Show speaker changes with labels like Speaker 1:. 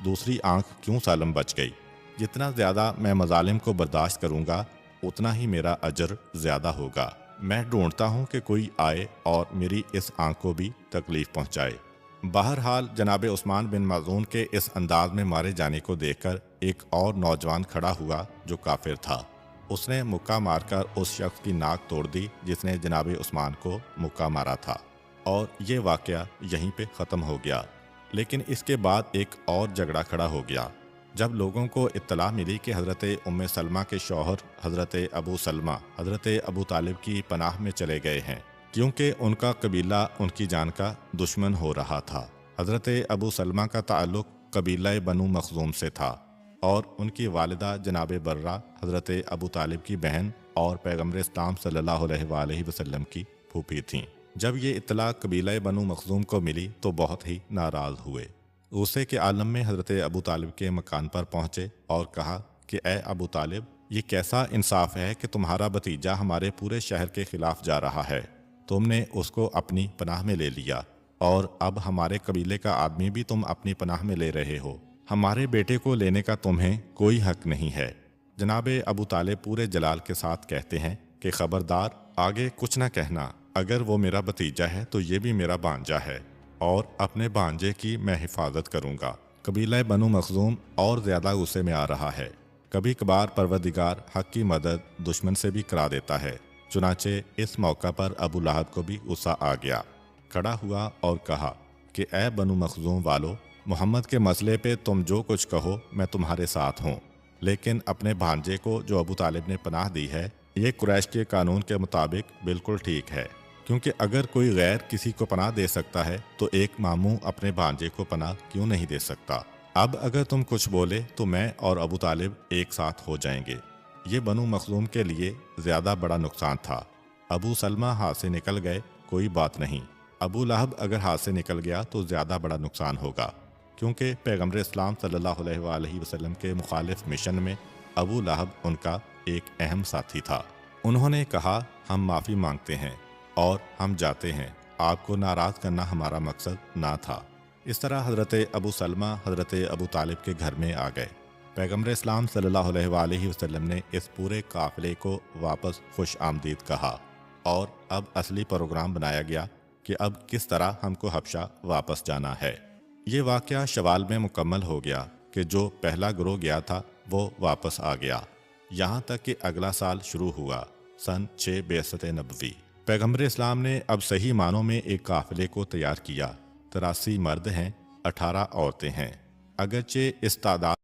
Speaker 1: दूसरी आंख क्यों सालम बच गई। जितना ज़्यादा मैं मजालिम को बर्दाश्त करूँगा उतना ही मेरा अजर ज़्यादा होगा। मैं ढूंढता हूँ कि कोई आए और मेरी इस आंख को भी तकलीफ़ पहुँचाए। बहरहाल जनाब उस्मान बिन मज़ून के इस अंदाज में मारे जाने को देखकर एक और नौजवान खड़ा हुआ जो काफिर था। उसने मुक्का मारकर उस शख्स की नाक तोड़ दी जिसने जनाब उस्मान को मुक्का मारा था, और ये वाक़या यहीं पे ख़त्म हो गया। लेकिन इसके बाद एक और झगड़ा खड़ा हो गया। जब लोगों को इत्तला मिली कि हज़रत उम्मे सलमा के शौहर हज़रत अबू सलमा हज़रत अबू तालिब की पनाह में चले गए हैं, क्योंकि उनका कबीला उनकी जान का दुश्मन हो रहा था। हज़रत अबू सलमा का ताल्लुक़ कबीला बनु मखज़ूम से था और उनकी वालिदा जनाब बर्रा हज़रत अबू तालिब की बहन और पैगम्बर इस्लाम सल्लल्लाहु अलैहि वसल्लम की फूफी थीं। जब ये इत्तला कबीला बनु मखज़ूम को मिली तो बहुत ही नाराज़ हुए। गुस्से के आलम में हज़रत अबू तालिब के मकान पर पहुँचे और कहा कि ए अबू तालिब, ये कैसा इंसाफ है कि तुम्हारा भतीजा हमारे पूरे शहर के खिलाफ जा रहा है। तुमने उसको अपनी पनाह में ले लिया और अब हमारे कबीले का आदमी भी तुम अपनी पनाह में ले रहे हो। हमारे बेटे को लेने का तुम्हें कोई हक नहीं है। जनाब अबू तालिब पूरे जलाल के साथ कहते हैं कि खबरदार, आगे कुछ ना कहना। अगर वो मेरा भतीजा है तो ये भी मेरा भांजा है और अपने भांजे की मैं हिफाजत करूँगा। कबीला बनु मखज़ूम और ज़्यादा गुस्से में आ रहा है। कभी कभार परवरदिगार हक की मदद दुश्मन से भी करा देता है। चुनाचे इस मौका पर अबू लहब को भी गुस्सा आ गया। खड़ा हुआ और कहा कि ए बनु मखज़ूम वालो, मोहम्मद के मसले पे तुम जो कुछ कहो मैं तुम्हारे साथ हूँ, लेकिन अपने भांजे को जो अबू तालिब ने पनाह दी है, ये कुरैश के कानून के मुताबिक बिल्कुल ठीक है, क्योंकि अगर कोई गैर किसी को पनाह दे सकता है तो एक मामू अपने भांजे को पनाह क्यों नहीं दे सकता। अब अगर तुम कुछ बोले तो मैं और अबू तालिब एक साथ हो जाएंगे। ये बनु मखज़ूम के लिए ज़्यादा बड़ा नुकसान था। अबू सलमा हाथ से निकल गए, कोई बात नहीं। अबू लहब अगर हाथ से निकल गया तो ज़्यादा बड़ा नुकसान होगा, क्योंकि पैगम्बर इस्लाम सल्लल्लाहु अलैहि वसल्लम के मुखालिफ मिशन में अबू लहब उनका एक अहम साथी था। उन्होंने कहा, हम माफ़ी मांगते हैं और हम जाते हैं, आपको नाराज़ करना हमारा मकसद ना था। इस तरह हज़रत अबू सलमा हज़रत अबू तालिब के घर में आ गए। पैगम्बर इस्लाम सल्लल्लाहु अलैहि वसल्लम ने इस पूरे काफ़िले को वापस खुश आमदीद कहा और अब असली प्रोग्राम बनाया गया कि अब किस तरह हमको हबशा वापस जाना है। ये वाक़या शवाल में मुकम्मल हो गया कि जो पहला गिरोह गया था वो वापस आ गया। यहाँ तक कि अगला साल शुरू हुआ, सन 6 बेअसत नबवी। पैगम्बर इस्लाम ने अब सही मानों में एक काफ़िले को तैयार किया। 83 मर्द हैं, 18 औरतें हैं। अगरचे इस तादाद